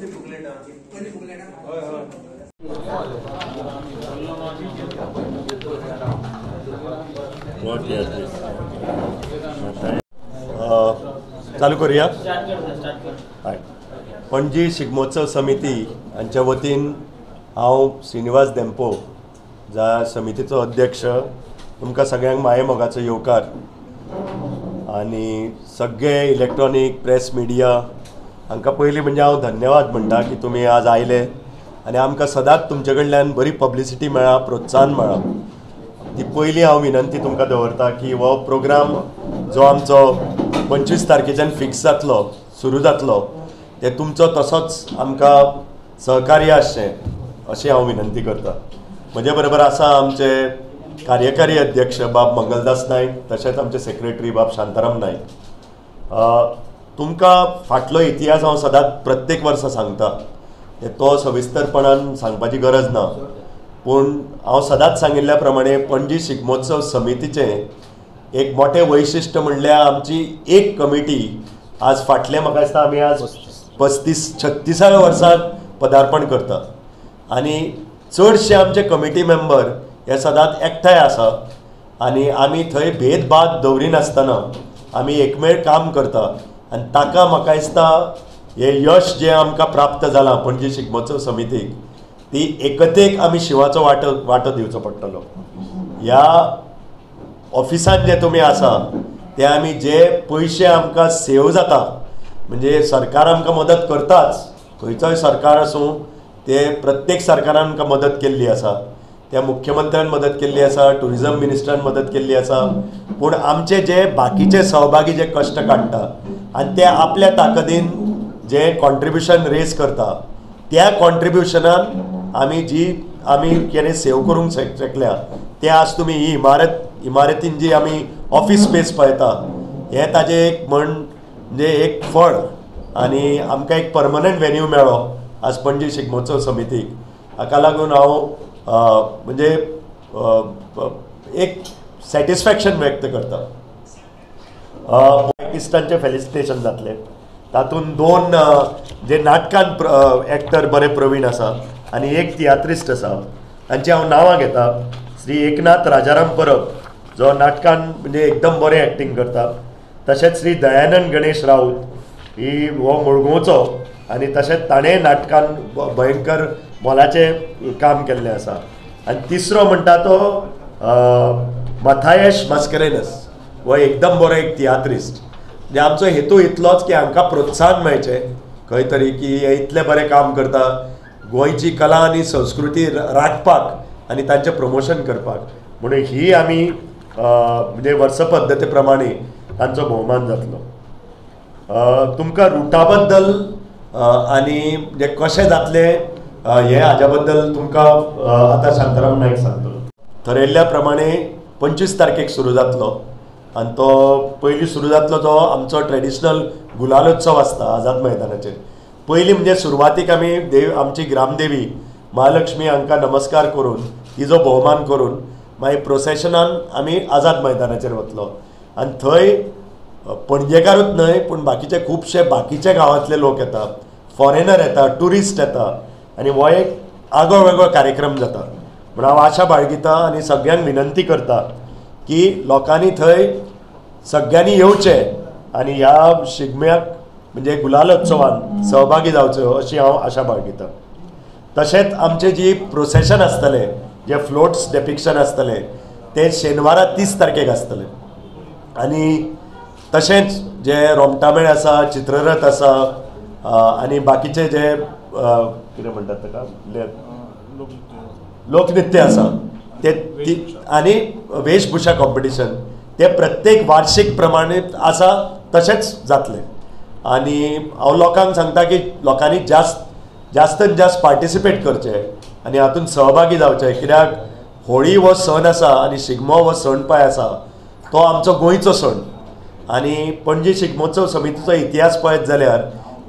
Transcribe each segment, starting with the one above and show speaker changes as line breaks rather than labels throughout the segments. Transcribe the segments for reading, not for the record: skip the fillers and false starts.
चालू करूया. पणजी शिगमोत्सव समिती हांच्या वतीन हांव श्रीनिवास देंपो ज्या समितीचो अध्यक्ष तुमकां सगळ्यांक माये मोगाचो येवकार आनी सगळे इलेक्ट्रॉनीक प्रेस मिडिया हांकां पयलीं म्हणजे हांव धन्यवाद म्हणटा की तुमी आज आयले आनी आमकां सदांच तुमचे कडल्यान बरी पब्लिसिटी मेळ्ळा, प्रोत्साहन मेळ्ळा. ती पयलीं हांव विनंती तुमकां दवरता की हो प्रोग्राम जो आमचो 25 तारखेच्यान फिक्स जातलो, सुरू जातलो, ते तुमचो तसोच आमकां सहकार्य आसचें अशी हांव विनंती करता. म्हजे बरोबर आसा आमचे कार्यकारी अध्यक्ष बाब मंगलदास नायक, तशेंच आमचे सेक्रेटरी बाब शांताराम नायक. तुमकां फाटलो इतिहास हांव सदांच प्रत्येक वर्सा सांगता, तो सविस्तरपणान सांगपाची गरज ना, पूण हांव सदांच सांगिल्ल्या प्रमाणे पणजी शिगमोत्सव समितीचें एक मोठें वैशिश्ट म्हणल्यार आमची एक कमिटी आज फाटले म्हाका दिसता आमी आज 35-36व्या वर्साक पदार्पण करता आनी चडशे आमचे कमिटी मेंबर हे सदांच एकठांय आसा आनी आमी थंय भेदभाव दवरिनासतना आमी एकमेळ काम करता आनी ताका म्हाका दिसता हे यश जें आमकां प्राप्त जालां पणजी शिगमोत्सव समितीक, ती एकतेक आमी शिवाचो वांटो दिवचो पडटलो. ह्या ऑफिसान जे तुमी आसा ते आमी जे पयशे आमकां सेव जाता, म्हणजे सरकार आमकां मदत करताच, खंयचोय सरकार आसूं ते प्रत्येक सरकारान आमकां मदत केल्ली आसा, त्या मुख्यमंत्र्यान मदत केल्ली आसा, टुरिजम मिनिस्टरान मदत केल्ली आसा, पूण आमचे जे बाकीचे सहभागी जे कश्ट काडटा आनी ते आपल्या ताकदीन जे कॉन्ट्रिब्युशन रेज करता, त्या कॉन्ट्रिब्युशनान आमी कितें सेव करूंक शकल्या ते आज तुमी ही इमारतीन जी आमी ऑफिस स्पेस पळयता हे ताजें एक म्हणजे एक फळ आनी आमकां एक परमनंट वेन्यू मेळ्ळो आज पणजी शिगमोत्सव समितीक. हाका लागून हांव म्हणजे एक सॅटिस्फॅक्शन व्यक्त करता. आर्टिस्टांचें फेलिसिटेशन जातलें, तातूंत 2 जे नाटकांत एक्टर बरे प्रवीण आसा आनी एक तियात्रिस्ट आसा, तांची हांव नांवां घेता. श्री एकनाथ राजाराम परब जो नाटकान म्हणजे एकदम बरें एक्टींग करता, तशेंच श्री दयानंद गणेश राऊत हो मुळगांवचो आनी तशेंच ताणें नाटकान भयंकर मोलाचें काम केल्लें आसा. आनी तिसरो म्हणटा तो मथायश मास्करेनस, हो एकदम बरो एक तियात्रिस्ट. म्हणजे आमचो हेतू इतलोच की हांकां प्रोत्साहन मेळचें खंय तरी की हे इतलें बरें काम करता, गोंयची कला आनी संस्कृती राखपाक आनी तांचें प्रमोशन करपाक, म्हणून ही आमी म्हणजे वर्स पद्दती प्रमाणे तांचो भोवमान जातलो. तुमकां रुटा बद्दल आनी म्हणजे कशें जातलें हे हाज्या बद्दल तुमकां आतां शांताराम नायक सांगतलो. थरयल्ल्या प्रमाणे 25 तारखेक सुरू जातलो आनी तो पयलीं सुरू जातलो जो आमचो ट्रेडिशनल गुलालोत्सव आसता आझाद मैदानाचेर. पयलीं म्हणजे सुरवातीक आमी आमची ग्रामदेवी महालक्ष्मी हांकां नमस्कार करून तिजो भोवमान करून मागीर प्रोसेशनान आमी आझाद मैदानाचेर वतलो आनी थंय पणजेकारूच न्हय पूण बाकीचे खुबशे बाकीचे गांवांतले लोक येता, फॉरेनर येता, ट्युरिस्ट येता आनी हो एक आगळो वेगळो कार्यक्रम जाता. म्हण हांव आशा बाळगिता आनी सगळ्यांक विनंती करता की लोकांनी थंय सगळ्यांनी येवचें आनी ह्या शिगम्याक म्हणजे गुलालोत्सवान सहभागी जावचो अशी हांव आशा बाळगिता. तशेंच आमचे जी प्रोसेशन आसतले, जे फ्लोट्स डेपिक्शन आसतले ते शेनवारा 30 तारखेक आसतले आनी तशेंच जे रोमटामेळ आसा, चित्ररथ आसा आनी बाकीचे जे कितें म्हणटात ताका लोकनृत्य आसा ते आनी वेशभूषा कॉम्पिटिशन ते प्रत्येक वार्षिक प्रमाणीत आसा तशेंच जातले. आनी हांव लोकांक सांगता की लोकांनी जास्तीत जास्त पार्टिसिपेट करचें आनी हातूंत सहभागी जावचें, कित्याक होळी हो सण आसा आनी शिगमो हो सण पाय आसा, तो आमचो गोंयचो सण. आनी पणजी शिगमोत्सव समितीचो इतिहास पळयत जाल्यार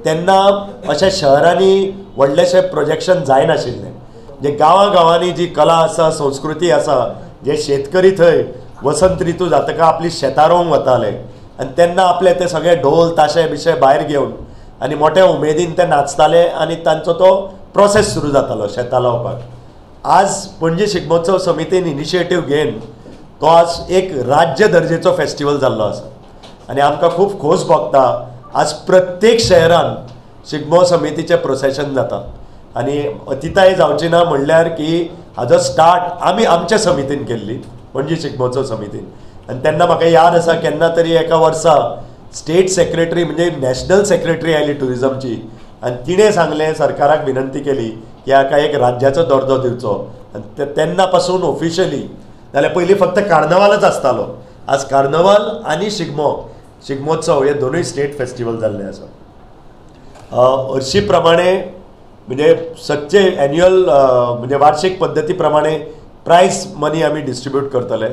तेन्ना अशा शहरांनी व्हडलेशें प्रोजेक्शन जायनाशिल्लें. जे गांवांनी जी कला आसा, संस्कृती आसा, जे शेतकरी थंय वसंत ऋतू जातका आपली शेतां रोवंक वताले आनी तेन्ना आपले ते सगळे ढोल ताशे बिशे भायर घेवन आनी मोठ्या उमेदीन ते नाचताले आनी तांचो तो प्रोसेस सुरू जातालो शेतां लावपाक. आज पणजी शिगमोत्सव समितीन इनिशिएटीव घेवन तो आज एक राज्य दर्जेचो फेस्टिवल जाल्लो आसा आनी आमकां खूब खोस भोगता. आज प्रत्येक शहरान शिगमो समितीचें प्रोसेशन जाता आनी अतिताय जावची ना म्हणल्यार की हाजो स्टार्ट आमी आमच्या समितीन केल्ली पणजी शिगमोत्सव समितीन. आनी तेन्ना म्हाका याद आसा केन्ना तरी एका वर्सा स्टेट सेक्रेटरी म्हणजे नॅशनल सेक्रेटरी आयली टुरिजमची आनी तिणें सांगलें सरकाराक विनंती केली की हाका एक राज्याचो दर्जो दिवचो. आनी तेन्ना पासून ऑफिशियली जाल्यार पयलीं फक्त कार्नवालच आसतालो. आज कार्नवाल आनी शिगमोत्सव हे दोनूय स्टेट फेस्टिवल जाल्ले आसा. हरशी प्रमाणे म्हणजे सच्चे एन्युअल म्हणजे वार्षिक पद्दती प्रमाणे प्रायज मनी आमी डिस्ट्रिब्यूट करतले.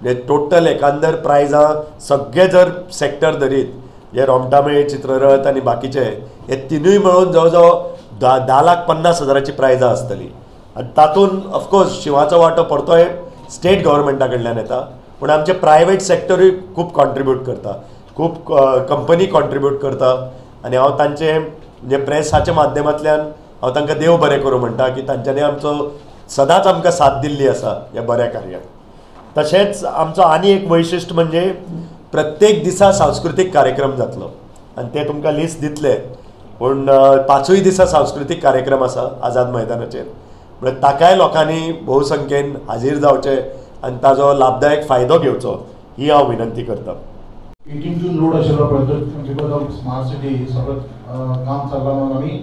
म्हणजे टोटल एकांदर प्रायजां सगळे जर सेक्टर धरीत जे रोमटामेळ चित्ररथ आनी बाकीचे हे तिनूय मेळून जवळ जवळ 10,50,000 प्रायजां आसतलीं. आनी तातूंत ऑफकोर्स शिवाचो वांटो परतोय स्टेट गव्हर्मेंटा कडल्यान येता पूण आमचे प्रायवेट सेक्टरूय खूब कॉन्ट्रिब्यूट करता, खूब कंपनी कॉन्ट्रिब्यूट करता. आनी हांव तांचे म्हणजे प्रेसाच्या माध्यमांतल्यान हांव तांकां देव बरें करूं म्हणटा की तांच्यांनी आमचो सदांच आमकां साथ दिल्ली आसा ह्या बऱ्या कार्याक. तशेंच आमचो आनी एक वैशिश्ट म्हणजे प्रत्येक दिसा सांस्कृतीक कार्यक्रम जातलो आनी ते तुमकां लिस्ट दितले पूण 5 दिसा सांस्कृतीक कार्यक्रम आसा आझाद मैदानाचेर. म्हणजे ताकाय लोकांनी भोवसंख्येन हाजीर जावचे आनी ताजो लाभदायक फायदो घेवचो ही हांव विनंती करतां.
18 जून रोड आशिल्लो पळय तो बिकॉज ऑफ स्मार्ट सिटी सगळं काम चल्लां म्हणून आमी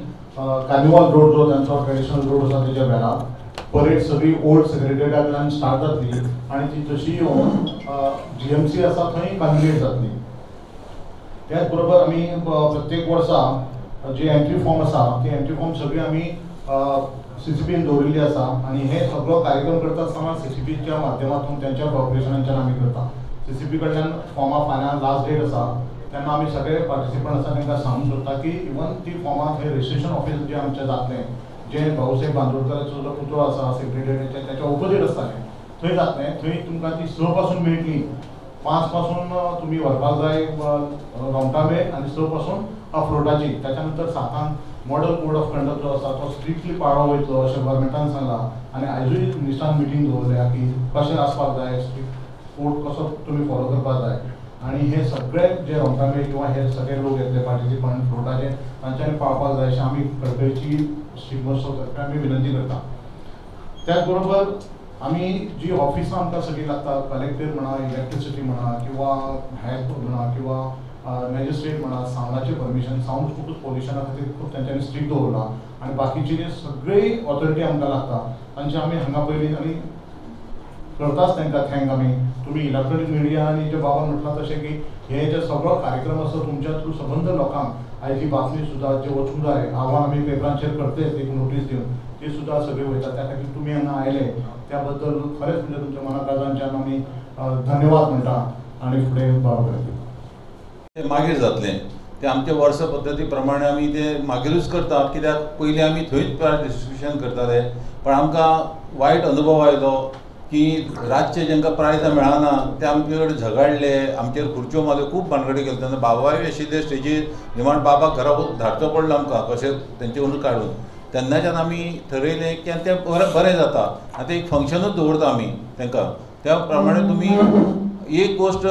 कार्निवाल रोड जो तांचो ट्रेडिशनल रोड आसा तेच्या वेळार परेड सगळी ओल्ड सेक्रेटरिएटांतल्यान स्टार्ट जातली आनी ती तशी येवन GMC आसा थंय कन्व्हिएट जातली. त्याच बरोबर आमी प्रत्येक वर्सा जे एंट्री फॉर्म आसा ती एंट्री फॉर्म सगळी आमी CCPन दवरिल्ली आसा आनी हे सगळो कार्यक्रम करता आसतना CCPच्या माध्यमांतून त्यांच्या कॉर्पोरेशनांच्यान आमी करता. CCP कडल्यान फॉर्मा फायनल लास्ट डेट आसा तेन्ना आमी सगळे पार्टिसिपंट आसा तांकां सांगून दवरता की इवन ती फॉर्मां थंय रजिस्ट्रेशन ऑफिस जे आमचें जातलें जे भाऊसाहेब बांदोडकराचो जो पुतळो आसा सेक्रेटरिएटाच्या त्याच्या ऑपोजीट आसतालें थंय जातलें. थंय तुमकां ती 6 पासून मेळटली. 5 पासून तुमी व्हरपाक जाय रोमटामेळ आनी 6 पासून फ्लोटाची. त्याच्या नंतर 7 मॉडल कोड ऑफ कंडक्ट जो आसा तो स्ट्रिक्टली पाळो वयतलो अशें गव्हर्मेंटान सांगलां आनी आयजूय मिनिस्टरान मिटींग दवरल्या की कशें आसपाक जाय कोड कसो तुमी फॉलो करपाक जाय. आनी हे सगळे जे रोमटामेळ किंवा हे सगळे लोक येतले पार्टिसिपंट फ्लोटाचे तांच्यांनी पाळपाक जाय अशें आमी कळकळीची शिगमोत्सव आमी विनंती करता. त्याच बरोबर आमी जी ऑफिसां आमकां सगळी लागता कलेक्टर म्हणा इलेक्ट्रिसिटी म्हणा किंवा हेल्थ म्हणा किंवा मॅजिस्ट्रेट म्हणा सावंडाचें परमिशन सावंड खूब पोल्युशना खातीर खूब तांच्यांनी स्ट्रिक्ट दवरला आनी बाकीची जी सगळी ऑथॉरिटी आमकां लागता तांचे आमी हांगा पयलीं आनी करताच तांकां थँक आमी. तुमी इलेक्ट्रॉनीक मिडिया आनी जे बाबान म्हटलां तशें की हे जे सगळो कार्यक्रम आसा तुमच्या थ्रू सबंद लोकांक आयची बातमी सुद्दां जे वचूंक जाय आव्हान आमी पेपरांचेर करतेच एक नोटीस दिवन ती सुद्दां सगळी वयता. त्या खातीर तुमी हांगा आयले त्या बद्दल खरेंच म्हणजे तुमच्या मनाकाजांच्यान आमी धन्यवाद म्हणटा आनी फुडें बाळगून
ते मागीर जातलें ते आमचे वर्स पद्दती प्रमाणे आमी ते मागीरूच करतात कित्याक पयलीं आमी थंयच प्रायस डिस्ट्रिब्युशन करताले पण आमकां वायट अनुभव आयलो की रातचे जेंकां प्रायजां मेळना ते आमचे कडेन झगडले आमचेर खुर्च्यो मारल्यो खूब भानगडी केल्यो तेन्ना बाबाय आशिल्ले स्टेजीर निमाण बाबाक घरा धाडचो पडलो आमकां कशें तेंचे कडून काडून. तेन्नाच्यान आमी थरयलें की तें बरें जाता आतां एक फंक्शनूच दवरता आमी तांकां. त्या प्रमाणे तुमी एक गोश्ट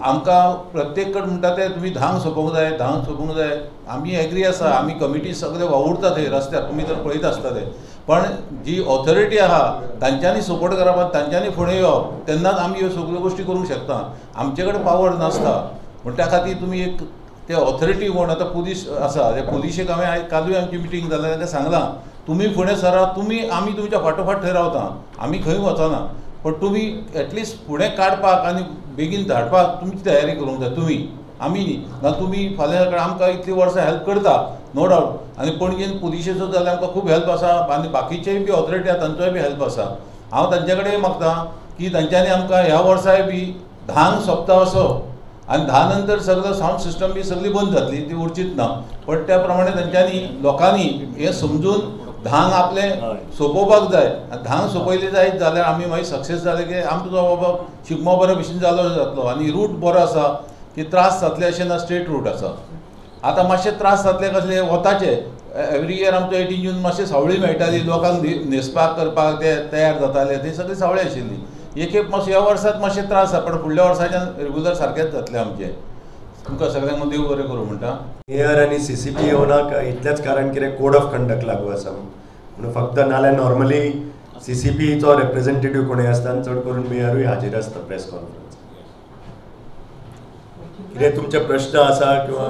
आमकां प्रत्येक कडेन म्हणटा ते तुमी धांक सोंपोवंक जाय आमी एग्री आसा आमी कमिटी सगळे वावुरता थंय रस्त्यार तुमी तर पळयत आसता ते पण जी ऑथॉरिटी आहा तांच्यांनी सपोर्ट करप आनी तांच्यांनी फुडें येवप तेन्नाच आमी ह्यो सगळ्यो गोश्टी करूंक शकता. आमचे कडेन पावर नासता पूण त्या खातीर तुमी एक ते ऑथॉरिटी कोण आतां पुलीस आसा त्या पुलिशेक हांवें कालूय आमची मिटींग जाल्या तांकां सांगलां तुमी फुडें सरा आमी तुमच्या फाटोफाट थंय रावता आमी खंय वचना पण तुमी एटलिस्ट फुडें काडपाक आनी बेगीन धाडपाक तुमची तयारी करूंक जाय तुमी आमी न्ही ना तुमी फाल्यां सकाळीं आमकां इतलीं वर्सां हेल्प करता नो डावट आनी पणजेन पुलिशेचो जाल्यार आमकां खूब हेल्प आसा आनी बाकीचेय बी ऑथॉरिटी आसा तांचोय बी हेल्प आसा. हांव तांचे कडेन मागतां की तांच्यांनी आमकां ह्या वर्साय बी 10 सोंपता असो आनी 10 नंतर सगळो सावंड सिस्टम बी सगळी बंद जातली ती उरचीच ना पण त्या प्रमाणे तांच्यांनी लोकांनी हें समजून 10 आपले सोंपोवपाक जाय. 10 सोंपयले जायत जाल्यार आमी मागीर सक्सेस जाले की आमचो बाबा शिगमो बरो भशेन जालो जातलो आनी रूट बरो आसा की त्रास जातले अशें ना स्ट्रेट रूट आसा. आतां मातशे त्रास जातले कसले वताचे एवरी इयर आमचो 18 जून मातशे सावळी मेळटाली लोकांक न्हेसपाक करपाक ते तयार जाताले ती सगळी सावळी आशिल्ली एक मातशे ह्या वर्सांत मातशे त्रास आसा पण फुडल्या वर्साच्यान रेगुलर सारकेंच जातले आमचे तुमकां सगळ्यांक देव बरें करूं म्हणटा
मेयर आनी CCP येवनाक इतलेंच कारण कितें कोड ऑफ कंडक्ट लागू आसा म्हणून फक्त नाल्यार नॉर्मली CCPचो रिप्रेझेंटेटिव्ह कोणूय आसता आनी चड करून मेयरूय हाजीर आसता प्रेस कॉन्फरन्स कितें तुमचे प्रश्न आसा किंवा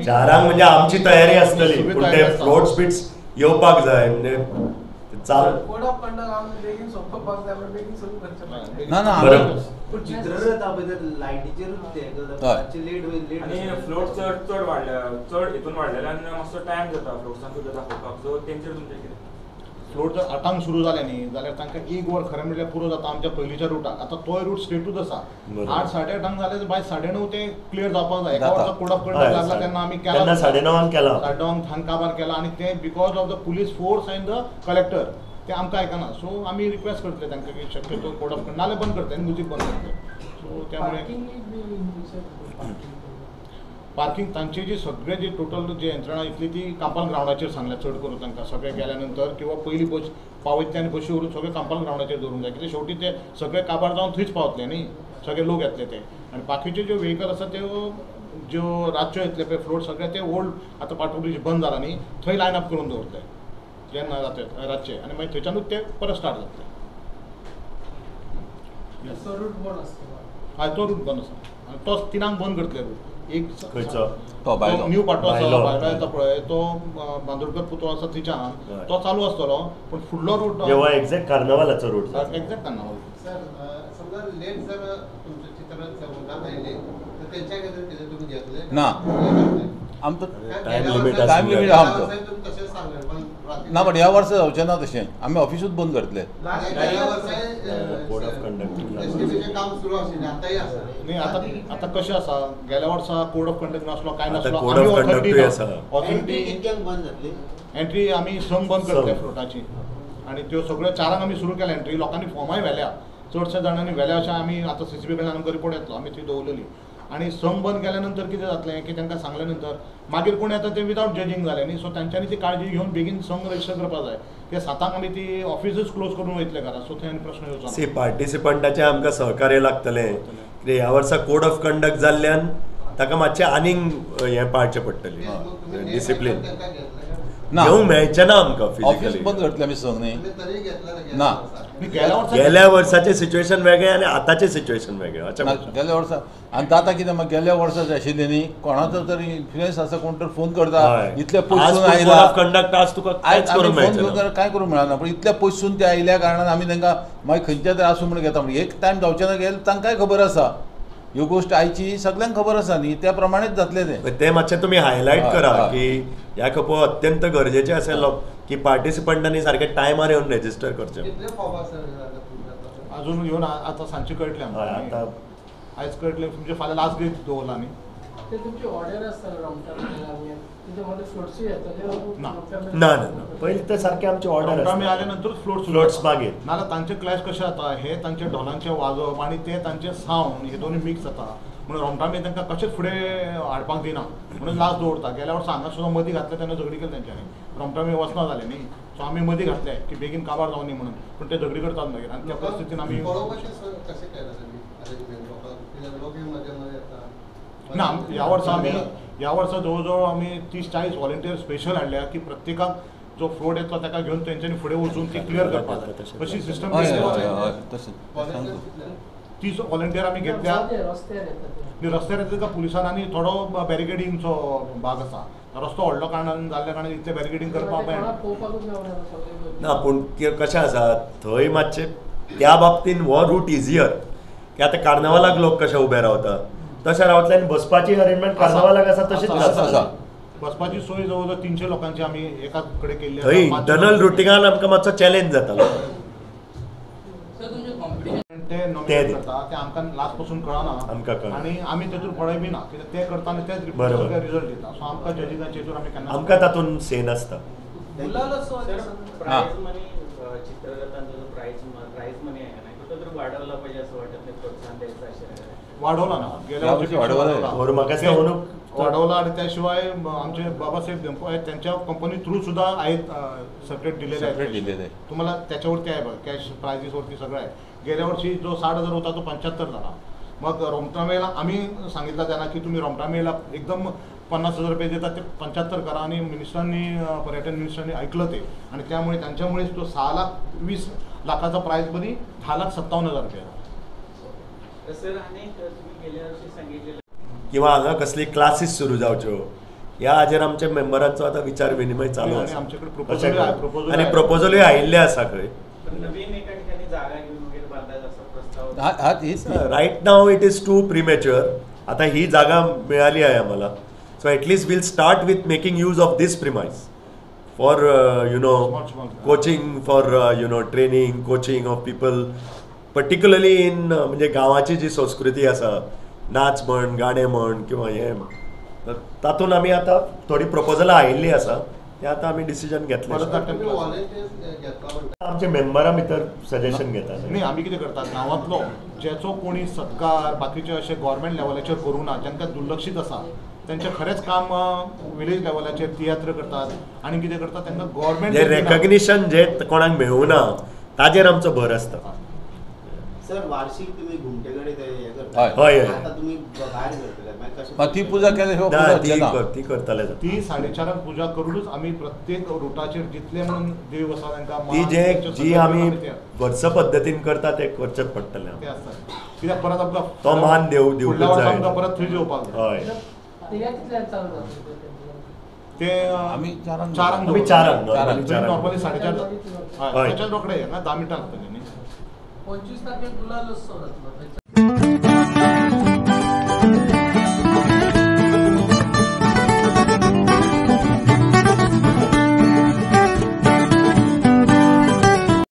चारांक म्हणजे आमची तयारी आसतली पूण ते फ्लोट्स बिट्स येवपाक जाय म्हणजे
ना ना
फ्लोट चड वाडल्या चड हितून वाडलेल्यान मातसो टायम जाता फ्लोट्सांक सुद्दां दाखोवपाक सो तेंचेर तुमचें कितें
फ्लोट जर 8 सुरू जाले न्ही जाल्यार तांकां 1 वर खरें म्हणल्यार पुरो जाता आमच्या पयलींच्या रुटाक आतां तोय रूट स्ट्रेटूच आसा 8 8:30 जाले बाय 9:30 ते क्लियर जावपाक जाय एका वर्सा कोड ऑफ कंडक्ट लागला तेन्ना आमी केला
9:30 केला
9:30 हांगा काबार केला आनी ते because of the police force end the collector ते आमकां आयकना सो आमी रिक्वेस्ट करतले तांकां की शक्यतो कोड ऑफ कंडक्ट नाल्यार बंद करतले आनी म्युजीक बंद करतले सो त्यामुळे पार्किंग तांचे जी सगळे जी टोटल जी यंत्रणा इतली ती कांपाल ग्राउंडाचेर सांगल्या चड करून तांकां सगळे गेल्या नंतर किंवा पयली बस पावयतले आनी बशी व्हरून सगळे कांपाल ग्राउंडाचेर दवरूंक जाय कित्याक शेवटी ते सगळे काबार जावन थंयच पावतले न्ही सगळे लोक येतले ते आनी बाकीचे ज्यो व्हेकल आसा त्यो ज्यो रातच्यो येतले पळय फ्लोट सगळे ते ओल्ड आतां पाटोळी बंद जाला न्ही थंय लायन अप करून दवरतले जेन्ना जाते रातचे आनी मागीर थंयच्यानूच ते परत स्टार्ट जातले हय तो रूट बंद आसा आनी तो 3 बंद करतले रूट एक न्यू पाटो आसा भायलो येता पळय तो बांदोडकर पुतळो आसा थंयच्यान तो चालू आसतलो पण फुडलो रूट
जेव्हा एक्झॅक्ट कार्नावालाचो रूट
एक्झॅक्ट कार्नावाल
सर समजा लेट जर तुमचे चित्ररथ आयले तर त्यांच्या खातीर कितें तुमी घेतले
ना आमचो
टायम लिमीट
आहा आमचो
तशेंच सांगले पण
ना पण ह्या वर्सा जावचें ना तशें आमी ऑफिसूच बंद करतले
कोड ऑफ कंडक्ट
एसटीपीचें काम सुरू आशिल्लें आतांय आसा
न्ही आतां कशें आसा गेल्या वर्सा कोड ऑफ कंडक्ट नासलो काय नासलो
कोड ऑफ कंडक्टूय आसा
एंट्री कितक्यांक बंद जातली
एंट्री आमी संक बंद करतले फ्लोटाची आनी त्यो सगळ्यो 4 आमी सुरू केल्या एंट्री लोकांनी फॉर्माय व्हेल्या चडशा जाणांनी व्हेल्या अशें आमी आतां CCP कडल्यान आमकां रिपोर्ट येतलो आमी ती दवरलेली आनी संक बंद केल्या नंतर कितें जातलें की तांकां सांगल्या नंतर मागीर कोण येता ते विदावट जजींग जालें न्ही सो तांच्यांनी ती काळजी घेवन बेगीन संक रजिस्टर करपाक जाय ते 7 आमी ती ऑफिसूच क्लोज करून वयतले घरा सो थंय प्रश्न येवचो
सी पार्टिसिपंटाचें आमकां सहकार्य लागतलें कित्याक ह्या वर्सा कोड ऑफ कंडक्ट जाल्ल्यान ताका मातशें आनीक हें पाळचें पडटलें डिसिप्लीन
ना
घेवंक मेळचें ना आमकां
ऑफिस
फिजिकली
बंद करतले आमी संग न्ही
तरी घेतलें
ना
गेल्या वर्साचें सिच्युएशन वेगळें आनी आतांचें सिच्युएशन वेगळें
गेल्या वर्सा आनी आतां कितें म्हाका गेल्या वर्सा जाय आशिल्लें न्ही कोणाचो तरी इन्फ्लुएन्स आसा कोण तर फोन करता इतले पयसून आयला
कंडक्ट आज तुका कांयच करूंक मेळचें
काय करूंक मेळना पूण इतले पयसून ते आयल्या कारणान आमी तांकां मागीर खंयच्या तरी आसूं म्हणून घेता म्हणजे एक टायम जावचें ना गेले तांकांय खबर आसा ह्यो गोश्ट आयची सगळ्यांक खबर आसा न्ही त्या प्रमाणेच जातलें
ते मातशें तुमी हायलायट करा की ह्या खेपो अत्यंत गरजेचें आसलें की पार्टिसिपंटांनी सारके टायमार येवन रेजिस्टर करचें
कितले फॉर्म आसा
अजून येवन आतां सांजची कळटलें आमकां आयज कळटलें तुमचे फाल्यां लास्ट डेट दवरला न्ही
ते तुमची ऑर्डर आसता
ना ना पयलीं ते सारकें आमची ऑर्डर
आमी आले नंतर
फ्लोट्स मागीर
नाल्यार तांचे क्लॅश कशें जाता हे तांचे ढोलांचे वाजप आनी ते तांचे सावंड हे दोनूय मिक्स जाता म्हणून रोमटामे तांकां कशेंच फुडें हाडपाक दिना म्हणून लास्ट दवरता गेल्या वर्सा हांगा सुद्दां मदीं घातले तेन्ना झगडी केली तेंच्यांनी रोमटामे वचना जालें न्ही सो आमी मदीं घातले की बेगीन काबार जावनी म्हणून पूण ते झगडी करतात मागीर आनी त्या परिस्थितीन आमी
कशें केलें अरेंजमेंट लोक मजा मध्ये येता
ना ह्या वर्सा जवळ जवळ आमी 30-40 व्हॉलंटियर स्पेशल हाडल्या की प्रत्येकाक जो फ्लोट येतलो ताका घेवन तेंच्यांनी फुडें वचून ती क्लियर करपाक जाय अशी सिस्टम 30 व्हॉलंटियर आमी घेतल्या रस्त्यार येता का पुलिसान आनी थोडो बॅरिकेडिंगचो भाग आसा रस्तो व्हडलो कारणान जाल्ल्या कारणान इतलें बॅरिकेडिंग करपाक मेळना
ना पूण कशें आसा थंय मातशें त्या बाबतीन हो रूट इजियर की आतां कार्नावालाक लोक कशे उबे रावता तशें रावतले आनी बसपाची अरेंजमेंट कार्नावालाक आसा तशीच आसा
बसपाची सोय जवळ जवळ 300 लोकांची आमी एका कडेन केल्ली
थंय इंटरनल रुटींगान आमकां मातसो चॅलेंज जातालो
ते नॉमिनेट करता ते आमकां लास्ट पासून
आमकां
कळना आनी आमी तेतून पळय बी ना कित्याक ते करता आनी तेच रिजल्ट दिता सो आमकां जजींगाचे हेतून आमी केन्ना
आमकां तातूंत से नासता
प्राइज मनी चित्ररथांचो जो प्राइज मनी आहे ना तो तर वाढवला पाहिजे असं वाटत नाही प्रोत्साहन द्यायचं असेल
वाढवला ना गेल्या
यावर्षी वाढवला.
और म्हाका दिसता अंदू
वाढवला आणि त्याशिवाय आमचे बाबासाहेब डेम्पो आहेत त्यांच्या कंपनी थ्रू सुद्धा आहेत सेपरेट दिलेले
Separate दिलेले आहे.
तुम्हाला त्याच्यावरती आहे बघा कॅश प्रायजेसवरती सगळं आहे. गेल्या वर्षी जो 60,000 होता तो 75 झाला. मग रोमटामेला आम्ही सांगितलं त्यांना की तुम्ही रोमटामेला एकदम 50,000 रुपये देतात ते 75 करा आणि मिनिस्टरांनी पर्यटन मिनिस्टरांनी ऐकलं ते आणि त्यामुळे त्यांच्यामुळेच तो 6,20,00,000चा प्राईजमध्ये 10,57,000 रुपये आला.
सर आणि तुम्ही गेल्या वर्षी सांगितलेलं
किंवा हांगा कसली क्लासीस सुरू जावच्यो ह्या हाजेर आमच्या मेंबरांचो आता विचार विनिमय चालू
आणि
आसा.
आमच्याकडे
अशें
proposal आहे,
करून.
proposal
आणि
आहे.
प्रपोजलूय आयिल्ले आसा खंय.
पण नवीन एका ठिकाणी जागा घेऊन वगैरे बांधायचा असा प्रस्ताव
हा तीच
right now it is too premature. आता ही जागा मिळाली आहे आम्हाला. So at least will start with making use of this premise for
Small.
Coaching for training coaching of people particularly in म्हणजे गांवाची जी संस्कृती आसा नाच म्हण गाणे म्हण किंवा हे तातूंत आमी आतां थोडी प्रपोजलां आयिल्लीं आसा ते आतां आमी डिसिजन घेतलें.
परत
तुम्ही व्हॉलेंटियर्स घेतला म्हणटा
आमच्या मेंबरां भितर सजेशन घेतात.
नाही आम्ही कितें करतात गांवांतलो जेचो कोणी सत्कार बाकीचे असे गव्हर्मेंट लेवलाचेर करूं ना जांकां दुर्लक्षीत आसा त्यांचे खरेंच काम विलेज लेवलाचेर तियात्र करतात आणि कितें करतात त्यांना गव्हर्मेंट
जे रेकग्निशन जे कोणाक मेळूना ताजेर आमचो भर आसता.
सर वार्षिक तुम्ही घुमटेकडे ते हे
हय.
करता
हय, हय.
आता तुम्ही भायर करतले मागीर कशें
मग ती पूजा केल्या शिवाय
ना,
पूजा
ती
केना.
ती करतले जाता.
ती 4:30 पूजा करूनच आम्ही प्रत्येक रुटाचेर जितले म्हणून देव आसा तांकां
ती
मान,
जे
त्यांचे
जी
सगळे
आमी
ते
वर्स पद्दतीन करता ते करचेच पडटले.
ते आसतात कित्याक परत आमकां
तो मान दिवंकच
फुडल्या वर्सा
जाय.
आमकां परत थंय जेवपाक जाय.
हय
ते या कितल्याक चालू जाता?
ते
आम्ही चारांक
आमी चारांक
चारांक.
नॉर्मली 4:30
हय.
त्याच्या रोकडे 10 मिनटां लागतले न्ही.
25 तारखेक गुलाल उत्सव जातलो.